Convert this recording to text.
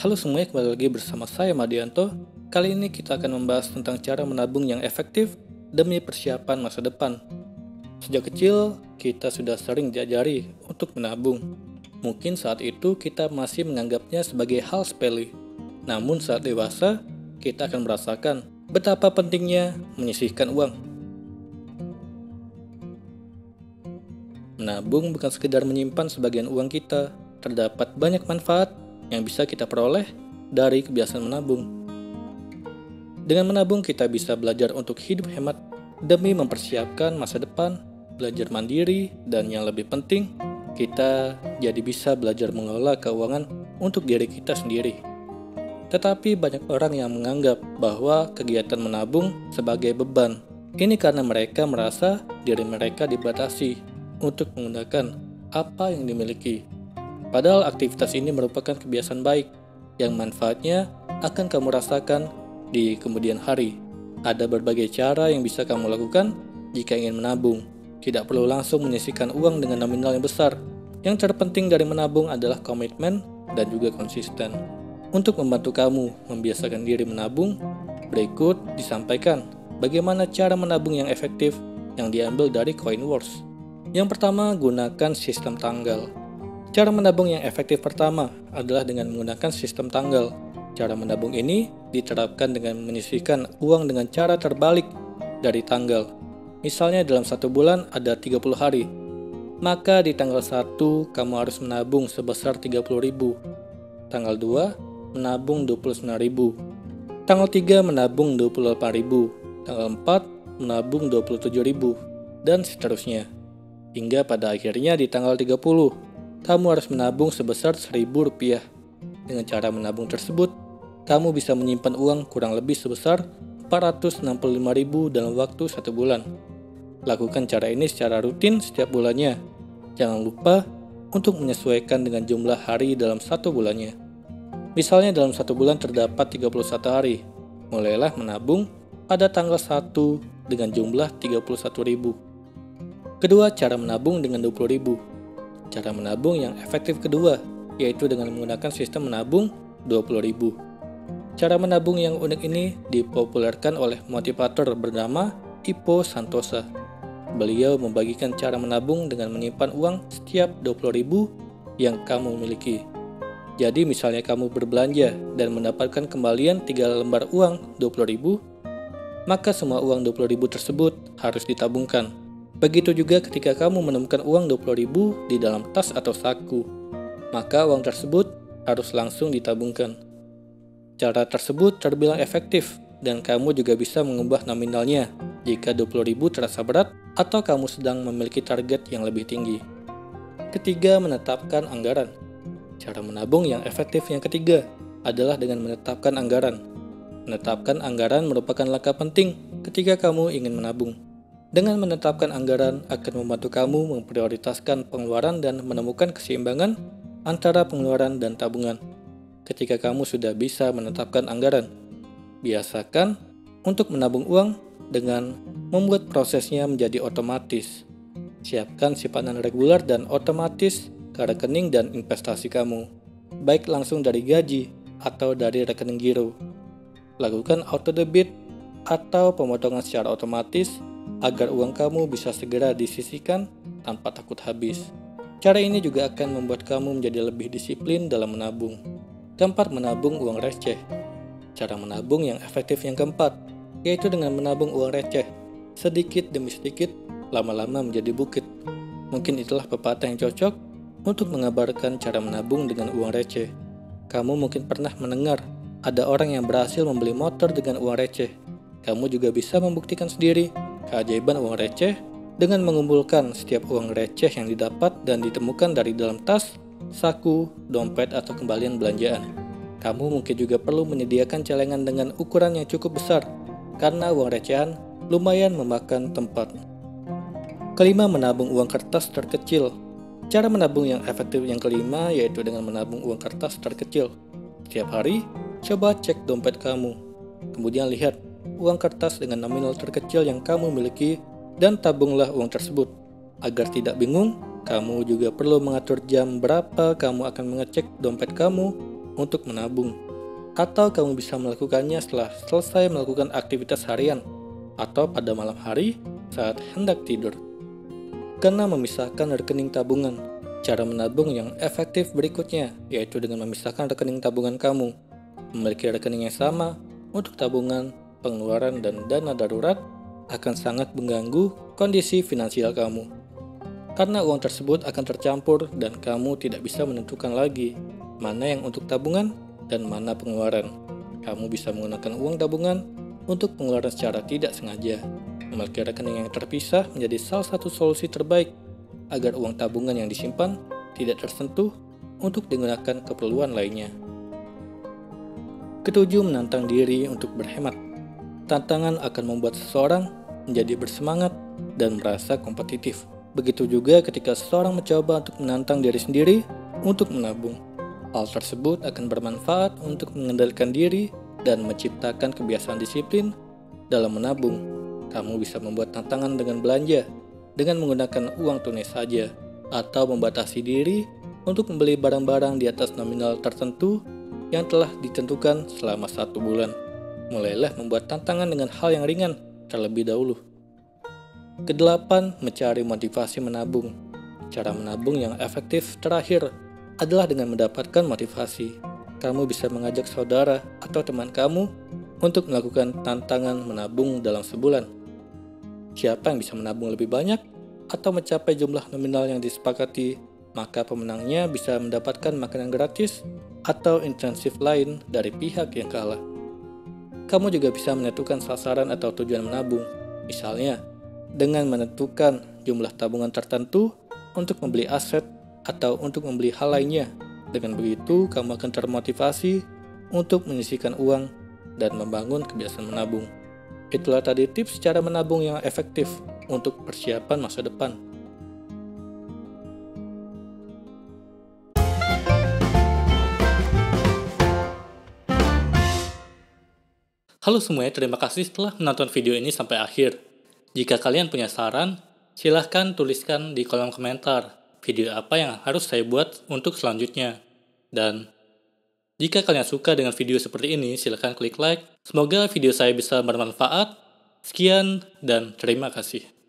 Halo semuanya, kembali lagi bersama saya Madianto. Kali ini kita akan membahas tentang cara menabung yang efektif demi persiapan masa depan. Sejak kecil, kita sudah sering diajari untuk menabung. Mungkin saat itu kita masih menganggapnya sebagai hal sepele. Namun saat dewasa, kita akan merasakan betapa pentingnya menyisihkan uang. Menabung bukan sekedar menyimpan sebagian uang kita. Terdapat banyak manfaat yang bisa kita peroleh dari kebiasaan menabung. Dengan menabung, kita bisa belajar untuk hidup hemat demi mempersiapkan masa depan, belajar mandiri, dan yang lebih penting, kita jadi bisa belajar mengelola keuangan untuk diri kita sendiri. Tetapi banyak orang yang menganggap bahwa kegiatan menabung sebagai beban. Ini karena mereka merasa diri mereka dibatasi untuk menggunakan apa yang dimiliki. Padahal aktivitas ini merupakan kebiasaan baik yang manfaatnya akan kamu rasakan di kemudian hari. Ada berbagai cara yang bisa kamu lakukan jika ingin menabung. Tidak perlu langsung menyisihkan uang dengan nominal yang besar. Yang terpenting dari menabung adalah komitmen dan juga konsisten. Untuk membantu kamu membiasakan diri menabung, berikut disampaikan bagaimana cara menabung yang efektif yang diambil dari Coinworks. Yang pertama, gunakan sistem tanggal. Cara menabung yang efektif pertama adalah dengan menggunakan sistem tanggal. Cara menabung ini diterapkan dengan menyisihkan uang dengan cara terbalik dari tanggal. Misalnya dalam satu bulan ada 30 hari. Maka di tanggal 1 kamu harus menabung sebesar 30.000. Tanggal 2 menabung 29.000. Tanggal 3 menabung 28.000. Tanggal 4 menabung 27.000. Dan seterusnya. Hingga pada akhirnya di tanggal 30 kamu harus menabung sebesar Rp1.000. Dengan cara menabung tersebut, kamu bisa menyimpan uang kurang lebih sebesar Rp465.000 dalam waktu 1 bulan. Lakukan cara ini secara rutin setiap bulannya. Jangan lupa untuk menyesuaikan dengan jumlah hari dalam 1 bulannya. Misalnya dalam 1 bulan terdapat 31 hari. Mulailah menabung pada tanggal 1 dengan jumlah 31.000. Kedua, cara menabung dengan 20.000. Cara menabung yang efektif kedua, yaitu dengan menggunakan sistem menabung 20.000. Cara menabung yang unik ini dipopulerkan oleh motivator bernama Ipo Santosa. Beliau membagikan cara menabung dengan menyimpan uang setiap 20.000 yang kamu miliki. Jadi misalnya kamu berbelanja dan mendapatkan kembalian 3 lembar uang 20.000, maka semua uang 20.000 tersebut harus ditabungkan. Begitu juga ketika kamu menemukan uang 20.000 di dalam tas atau saku, maka uang tersebut harus langsung ditabungkan. Cara tersebut terbilang efektif dan kamu juga bisa mengubah nominalnya jika 20.000 terasa berat atau kamu sedang memiliki target yang lebih tinggi. Ketiga, menetapkan anggaran. Cara menabung yang efektif yang ketiga adalah dengan menetapkan anggaran. Menetapkan anggaran merupakan langkah penting ketika kamu ingin menabung. Dengan menetapkan anggaran akan membantu kamu memprioritaskan pengeluaran dan menemukan keseimbangan antara pengeluaran dan tabungan. Ketika kamu sudah bisa menetapkan anggaran, biasakan untuk menabung uang dengan membuat prosesnya menjadi otomatis. Siapkan simpanan reguler dan otomatis ke rekening dan investasi kamu, baik langsung dari gaji atau dari rekening giro. Lakukan auto debit atau pemotongan secara otomatis agar uang kamu bisa segera disisihkan tanpa takut habis. Cara ini juga akan membuat kamu menjadi lebih disiplin dalam menabung. Keempat, menabung uang receh. Cara menabung yang efektif yang keempat, yaitu dengan menabung uang receh. Sedikit demi sedikit, lama-lama menjadi bukit. Mungkin itulah pepatah yang cocok untuk mengabarkan cara menabung dengan uang receh. Kamu mungkin pernah mendengar ada orang yang berhasil membeli motor dengan uang receh. Kamu juga bisa membuktikan sendiri keajaiban uang receh dengan mengumpulkan setiap uang receh yang didapat dan ditemukan dari dalam tas, saku, dompet, atau kembalian belanjaan. Kamu mungkin juga perlu menyediakan celengan dengan ukuran yang cukup besar, karena uang recehan lumayan memakan tempat. Kelima, menabung uang kertas terkecil. Cara menabung yang efektif yang kelima yaitu dengan menabung uang kertas terkecil. Setiap hari, coba cek dompet kamu. Kemudian lihat uang kertas dengan nominal terkecil yang kamu miliki dan tabunglah uang tersebut. Agar tidak bingung, kamu juga perlu mengatur jam berapa kamu akan mengecek dompet kamu untuk menabung. Atau kamu bisa melakukannya setelah selesai melakukan aktivitas harian atau pada malam hari saat hendak tidur. Karena memisahkan rekening tabungan, cara menabung yang efektif berikutnya yaitu dengan memisahkan rekening tabungan kamu. Memiliki rekening yang sama untuk tabungan, pengeluaran, dan dana darurat akan sangat mengganggu kondisi finansial kamu. Karena uang tersebut akan tercampur dan kamu tidak bisa menentukan lagi mana yang untuk tabungan dan mana pengeluaran. Kamu bisa menggunakan uang tabungan untuk pengeluaran secara tidak sengaja. Memiliki rekening yang terpisah menjadi salah satu solusi terbaik agar uang tabungan yang disimpan tidak tersentuh untuk digunakan keperluan lainnya. Ketujuh, menantang diri untuk berhemat. Tantangan akan membuat seseorang menjadi bersemangat dan merasa kompetitif. Begitu juga ketika seseorang mencoba untuk menantang diri sendiri untuk menabung. Hal tersebut akan bermanfaat untuk mengendalikan diri dan menciptakan kebiasaan disiplin dalam menabung. Kamu bisa membuat tantangan dengan belanja dengan menggunakan uang tunai saja, atau membatasi diri untuk membeli barang-barang di atas nominal tertentu yang telah ditentukan selama 1 bulan. Mulailah membuat tantangan dengan hal yang ringan terlebih dahulu. Kedelapan, mencari motivasi menabung. Cara menabung yang efektif terakhir adalah dengan mendapatkan motivasi. Kamu bisa mengajak saudara atau teman kamu untuk melakukan tantangan menabung dalam sebulan. Siapa yang bisa menabung lebih banyak atau mencapai jumlah nominal yang disepakati, maka pemenangnya bisa mendapatkan makanan gratis atau insentif lain dari pihak yang kalah. Kamu juga bisa menentukan sasaran atau tujuan menabung. Misalnya, dengan menentukan jumlah tabungan tertentu untuk membeli aset atau untuk membeli hal lainnya. Dengan begitu, kamu akan termotivasi untuk menyisihkan uang dan membangun kebiasaan menabung. Itulah tadi tips cara menabung yang efektif untuk persiapan masa depan. Halo semuanya, terima kasih telah menonton video ini sampai akhir. Jika kalian punya saran, silahkan tuliskan di kolom komentar video apa yang harus saya buat untuk selanjutnya. Dan jika kalian suka dengan video seperti ini, silahkan klik like. Semoga video saya bisa bermanfaat. Sekian dan terima kasih.